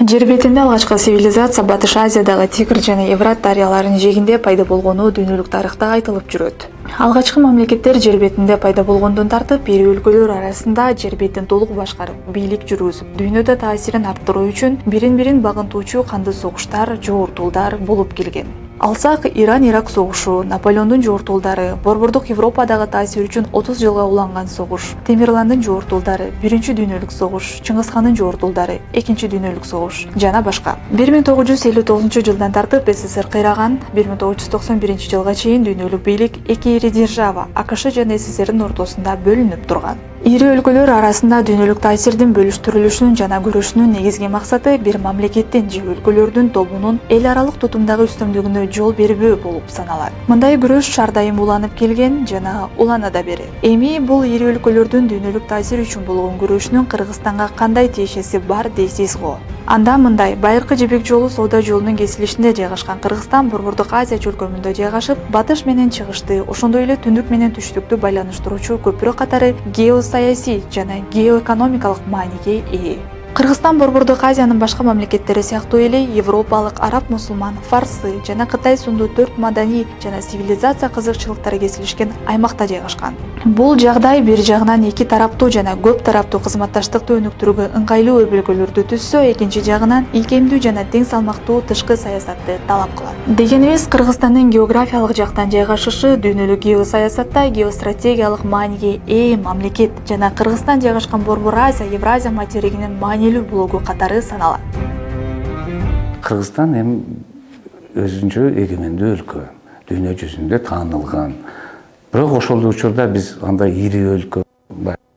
Жер бетинде алгачкы цивилизация Батыш Азиядагы Тигр жана Еврат дарыяларынын жээгинде пайда болгону дүйнөлүк тарыхта айтылып жүрөт. Алгачкы мамлекеттер жер бетинде пайда болгондон тартып, ири өлкөлөр арасында жер бетин толук башкарып, бийлик жүргүзүп, дүйнөдө таасирин арттыруу үчүн бирин-бирин багынтуучу канды согуштар, жоортулдар болуп келген. Алсак, Иран-Ирак согушу, Наполеондун жоортулдары, Борбордук Европадагы таасир үчүн 30 жылга уланган согуш, Темирландын жоортулдары, Биринчи дүйнөлүк согуш, Чыңгызхандын жоортулдары, Экинчи дүйнөлүк согуш жана башка. 1959 жылдан тартып СССР кыйраган, 1991 жылга чейин дүйнөлүк бийлик эки ири держава АКШ жана СССРдин ортосунда бөлүнүп турган. Ири өлкөлөр арасында дүйнөлүк таасирдин бөлүштүрүлүшүнүн жана күрөшүүнүн негизги максаты бир мамлекеттин же өлкөлөрдүн тобунун эл аралык тутумдагы үстөмдүгүнө жол бербөө болуп саналат. Мындай күрөш ар дайым уланып келген жана улана да берет. Эми бул ири өлкөлөрдүн дүйнөлүк таасир үчүн болгон күрөшүнүн Кыргызстанга кандай тиешеси бар дейсиз го? Анда мындай, Байыркы жибек жолу соода жолунун кесилишинде жайгашкан Кыргызстан Борбордук Азия чөлкөмүндө жайгашып, батыш менен чыгышты, ошондой эле түндүк менен түштүктү байланыштыруучу көпүрө катары геосаясий жана геоэкономикалык мааниге ээ. Кыргызстан Борбордук Азиянын башка мамлекеттери сыяктуу эле европалык, араб, мусулман, фарсы жана Кытай сындуу 4 маданий жана цивилизация кызыкчылыктары кесилишкен аймакта жайгашкан. Бул жагдай бир жагынан эки тараптуу жана көп тараптуу кызматташтыкты өнүктүрүүгө ыңгайлуу өбөлгөлөрдү түзсө, экинчи жагынан ийкемдүү жана тең салмактуу тышкы саясатты талап кылат. Дегенибиз, Кыргызстандын географиялык жактан жайгашышы дүйнөлүк геосаясатта геостратегиялык мааниге ээ мамлекет жана Кыргызстан жайгашкан Борбор Азия, Евразия материгинин маанилүү блогу катары саналат. Кыргызстан эми өзүнчө эгемендүү өлкө, дүйнө жүзүндө таанылган. Бирок ошол учурда биз андай ири өлкө,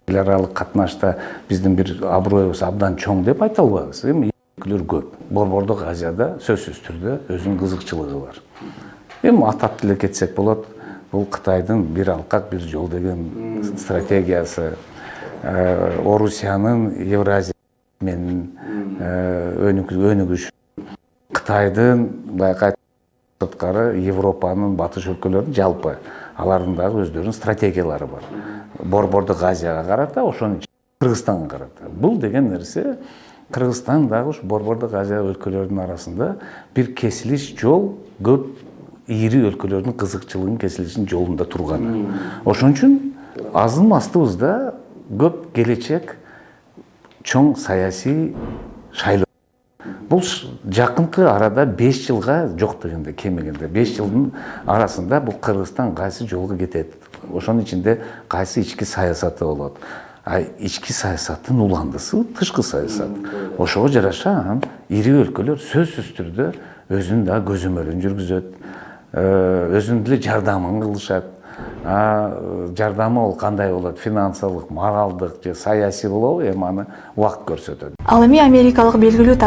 эл аралык катнашта биздин бир аброюбуз абдан чоң деп айта албайбыз. Эми өлкөлөр көп. Борбордук Азияда сөзсүз түрдө өзүнүн кызыкчылыгы бар. Эми атап деле кетсек болот, бул Кытайдын бир алкак бир жол деген стратегиясы, Орусиянын Евразия менин өнүгүшү, Кытайдын байкай сырткары Европанын батыш өлкөлөрүнүн жалпы алардын дагы өздөрүнүн стратегиялары бар. Борбордук Азияга карата, ошонун Кыргызстанга карата. Бул деген нерсе Кыргызстан дагы ушу Борбордук Азия өлкөлөрүнүн арасында бир кесилиш жол, көп ири өлкөлөрдүн кызыкчылыгын кесилишин жолунда турганы. Ошон үчүн азын астыбызда көп келечек чоң саясий шайлоо. Бул жакынкы арада 5 жылга жок дегенде, кемегенде 5 жылдын арасында бул Кыргызстан кайсы жолго кетет. Ошонун ичинде кайсы ички саясаты болот. А ички саясаттын уландысы тышкы саясат. Ошого жараша ири өлкөлөр сөзсүз түрдө өзүнүн да көзөмөлүн жүргүзөт, өзүнүн деле жардамын кылышат. Жардамы ол кандай болот? Финансылык, моралдык же саясий болобу? Эми аны убакыт көрсөтөт. Ал эми америкалык белгилүү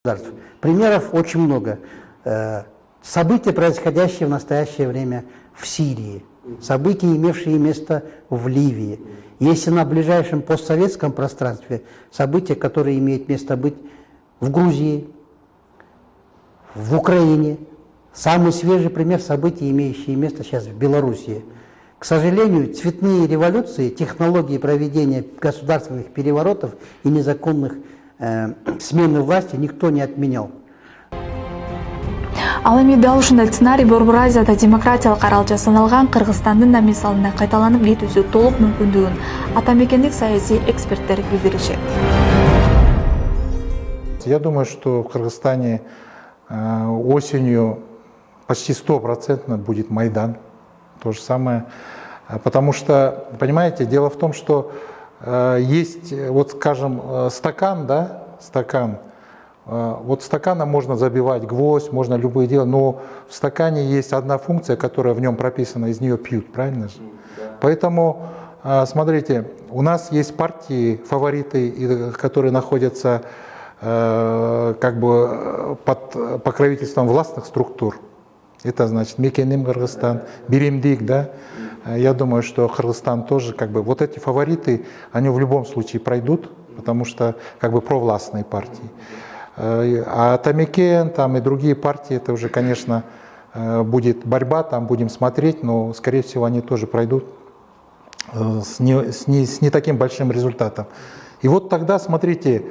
государств. Примеров очень много. События, происходящие в настоящее время в Сирии, события, имевшие место в Ливии. Если на ближайшем постсоветском пространстве события, которые имеют место быть в Грузии, в Украине. Самый свежий пример событий, имеющие место сейчас в Белоруссии. К сожалению, цветные революции, технологии проведения государственных переворотов и незаконных смены власти никто не отменял. Ал эми дал ушундай сценарий Борбор Азияда демократиялык аралча саналган Кыргызстандын да мисалына кайталанып кетүүсү толук мүмкүндүгүн атамекендик саясий эксперттер билдиришет. Я думаю, что в Кыргызстане осенью почти 100% будет Майдан. То же самое. Потому что, понимаете, дело в том, что есть, вот скажем, стакан, да, стакан. Вот стаканом можно забивать гвоздь, можно любые дела, но в стакане есть одна функция, которая в нем прописана, из нее пьют, правильно же? Поэтому, смотрите, у нас есть партии, фавориты, которые находятся как бы под покровительством властных структур. Это значит Мекеним Кыргызстан, Биримдик, да. Я думаю, что Кыргызстан тоже как бы, вот эти фавориты, они в любом случае пройдут, потому что как бы провластные партии. А Тамекен там и другие партии, это уже, конечно, будет борьба, там будем смотреть, но, скорее всего, они тоже пройдут с не таким большим результатом. И вот тогда, смотрите,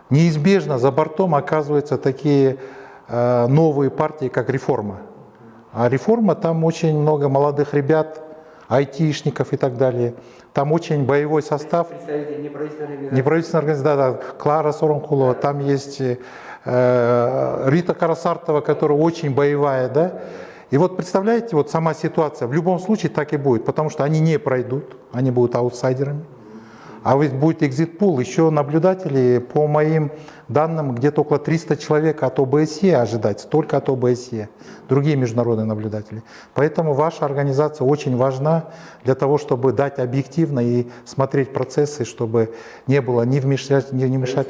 неизбежно за бортом оказываются такие новые партии, как «Реформа». А «Реформа» там очень много молодых ребят, айтишников и так далее. Там очень боевой состав. Неправительственная организация, да, Клара Соромкулова, там есть Рита Карасартова, которая очень боевая, да. И вот представляете, вот сама ситуация, в любом случае так и будет, потому что они не пройдут, они будут аутсайдерами. А ведь будет экзит-пул, еще наблюдатели, по моим данным, где-то около 300 человек от ОБСЕ ожидается, только от ОБСЕ, другие международные наблюдатели. Поэтому ваша организация очень важна для того, чтобы дать объективно и смотреть процессы, чтобы не было ни вмешательств, ни мешать.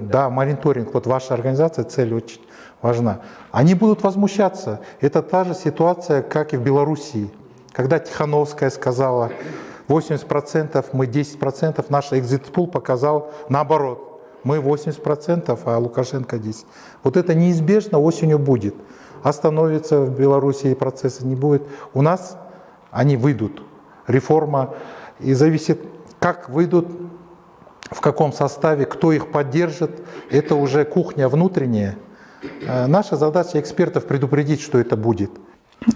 Да, мониторинг, вот ваша организация, цель очень важна. Они будут возмущаться. Это та же ситуация, как и в Белоруссии, когда Тихановская сказала: 80%, мы 10%, наш экзит-пул показал наоборот. Мы 80%, а Лукашенко 10%. Вот это неизбежно осенью будет. Остановится в Беларуси процессы, не будет. У нас они выйдут. Реформа. И зависит, как выйдут, в каком составе, кто их поддержит. Это уже кухня внутренняя. Наша задача экспертов предупредить, что это будет.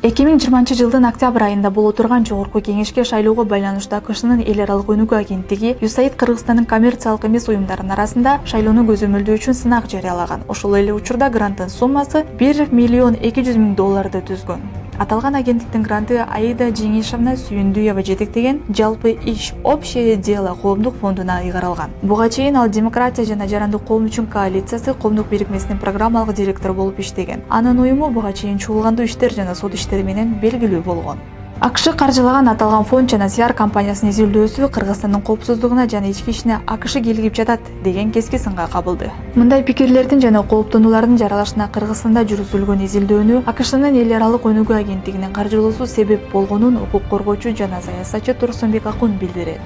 2020 октябрь айында боло турган жогорку кеңешке шайлоого байланыштуу АКШнын эл аралык өнүгүү агенттиги USAID Кыргызстандын коммерциялык эмес уюмдарынын арасында шайлоону көзөмөлдөө үчүн сынак жарыялаган. Ошол эле учурда гранттын суммасы $1,2 миллион түзгөн. Аталган агенттиктин гранты Аида Жеңишевна Сүйүндүева жетектеген жалпы иш общее дело коомдук фондуна ыйгарылган. Буга чейин ал демократия жана жарандык коом үчүн коалициясы коомдук бирикмесинин программалык директору болуп иштеген. Анын уюму буга чейин чуулгандуу иштер жана сот иштери менен белгилүү болгон. АКШ каржылаган аталган фонд жана CR компаниясынын изилдөөсү Кыргызстандын коопсуздугуна жана ички ишине АКШ кийлигип жатат деген кески сынга кабылды. Мындай пикирлердин жана кооптонуулардын жаралышына Кыргызстанда жүргүзүлгөн изилдөөнү АКШнын эл аралык өнүгүү агенттигинин каржылоосу себеп болгонун укук коргоочу жана саясатчы Турсунбек Акун билдирет.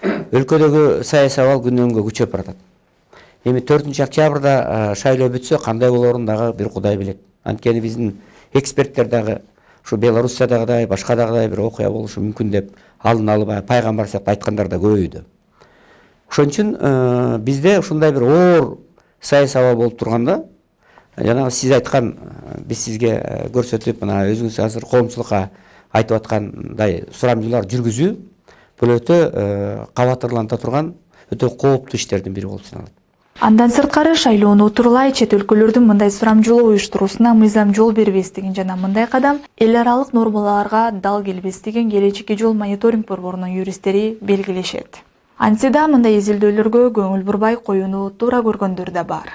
Өлкөдөгү саясий абал күнөн-күнгө күчөп баратат. Эми 4-октябрда шайлоо бүтсө кандай болорун дагы бир Кудай билет. Анткени биздин эксперттер дагы şu Белоруссиядагыдай, башкадагыдай бир окуя болушу мүмкүн деп алдын алып пайгамбар сыяктуу айткандар да көбөйдү. Ошон үчүн бизде ушундай бир оор саясий абал болуп турганда, жана сиз айткан, биз сизге көрсөтүп, мына өзүңүз азыр коомчулукка айтып аткандай сурамжылар жүргүзүү бул өтө кабатырланта турган, өтө кооптуу иштердин бири болуп саналат. Андан сырткары шайлоону утурлай чет өлкөлөрдүн мындай сурамжылоо уюштуруусуна мыйзам жол бербестигин жана мындай кадам эл аралык нормаларга дал келбестигин келечекке жол мониторинг борборунун юристтери белгилешет. Антида мындай изилдөөлөргө көңүл бурбай коюуну туура көргөндөр да бар.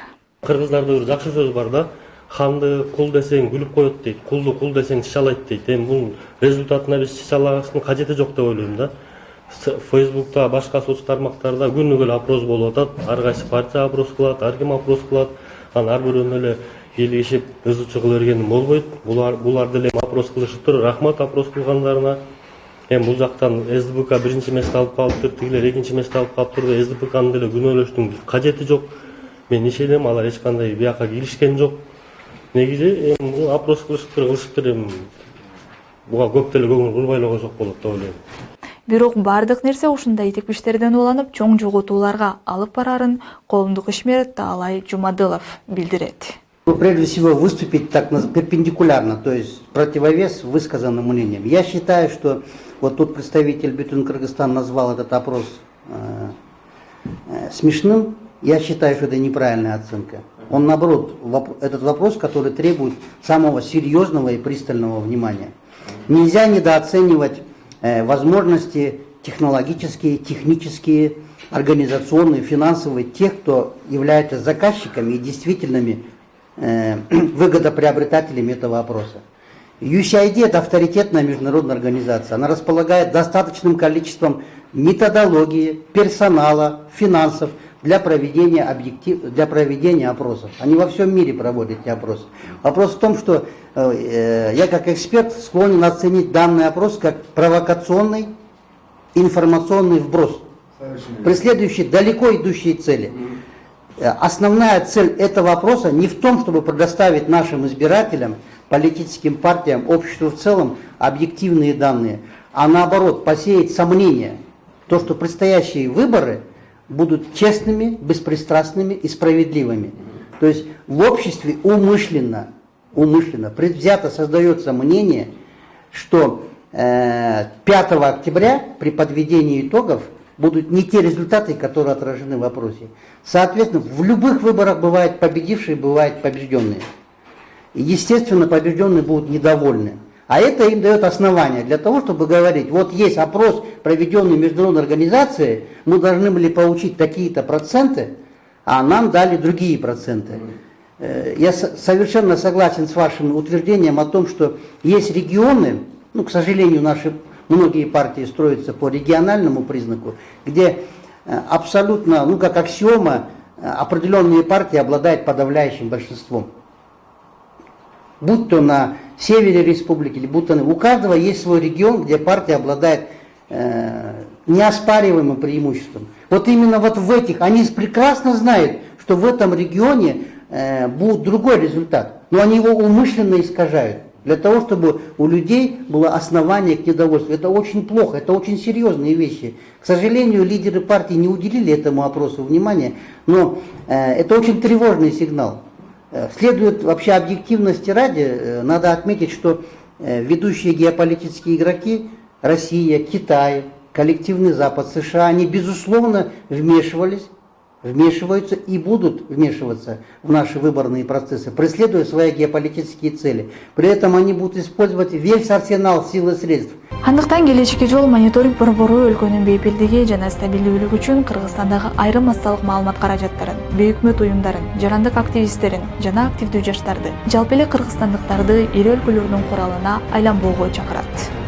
Кыргыздарда бир жакшы сөз бар да, ханды кул десең күлүп коет дейт, кулду кул десең шишалайт дейт. Эми бунун результатына биз шишалаштын кажети жок деп ойлойм да. Фейсбукта, башка соц тармактарда күнүгө эле опрос болуп атат. Ар кайсы партия опрос кылат, ар ким опрос кылат. Анан ар бирөөнү эле келишип ызычы кыла бергеним болбойт. Булар деле опрос кылышыптыр. Рахмат опрос кылгандарына. Эми бул жактан СДПК биринчи месте алып калыптыр, тигилер экинчи месте алып калыптыр. СДПКнын деле күнөөлөштүн кажети жок. Мен ишенем, алар эч кандай бияка келишкен жок. Негизи эми опрос кылышыптыр эми буга көп деле көңүл бурбай эле койсок болот деп ойлойм. Бирок бардык нерсе ушундай текпиштерден уланып, чоң жоготууларга алып барарын коомдук ишмер Таалай Жумадылов билдирет. Прежде всего выступить так перпендикулярно, то есть противовес высказанным мнениям. Я считаю, что вот тут представитель Бютун Кыргызстан назвал этот опрос смешным. Я считаю, что это неправильная оценка. Он, наоборот, этот вопрос, который требует самого серьезного и пристального внимания. Нельзя недооценивать возможности технологические, технические, организационные, финансовые тех, кто является заказчиками и действительными выгодоприобретателями этого опроса. USAID – это авторитетная международная организация. Она располагает достаточным количеством методологии, персонала, финансов для проведения опросов. Они во всем мире проводят эти опросы. Вопрос в том, что я как эксперт склонен оценить данный опрос как провокационный информационный вброс, преследующий далеко идущие цели. Основная цель этого опроса не в том, чтобы предоставить нашим избирателям, политическим партиям, обществу в целом объективные данные, а наоборот посеять сомнения, то, что предстоящие выборы будут честными, беспристрастными и справедливыми. То есть в обществе умышленно, предвзято создается мнение, что 5 октября при подведении итогов будут не те результаты, которые отражены в вопросе. Соответственно, в любых выборах бывают победившие, бывают побежденные. И, естественно, побежденные будут недовольны. А это им дает основание для того, чтобы говорить, вот есть опрос, проведенный международной организацией, мы должны были получить такие-то проценты, а нам дали другие проценты. Я совершенно согласен с вашим утверждением о том, что есть регионы, ну, к сожалению, наши многие партии строятся по региональному признаку, где абсолютно, ну, как аксиома, определенные партии обладают подавляющим большинством. Будь то на севере республики, или будь то у каждого есть свой регион, где партия обладает неоспариваемым преимуществом. Вот именно вот в этих, они прекрасно знают, что в этом регионе будет другой результат, но они его умышленно искажают, для того, чтобы у людей было основание к недовольству. Это очень плохо, это очень серьезные вещи. К сожалению, лидеры партии не уделили этому опросу внимания, но это очень тревожный сигнал. Следует вообще объективности ради, надо отметить, что ведущие геополитические игроки, Россия, Китай, коллективный Запад, США, они безусловно вмешиваются и будут вмешиваться в наши выборные процессы, преследуя свои геополитические цели. При этом они будут использовать весь арсенал сил и средств. Андыктан келечекке жол мониторинг борбору өлкөнүн бейпилдиги жана стабилдүүлүгү үчүн Кыргызстандагы айрым массалык маалымат каражаттарын, бейөкмөт уюмдарын, жарандык активисттерин жана активдүү жаштарды, жалпы эле кыргызстандыктарды эл өлкөлөрдүн куралына айланбоого чакырат.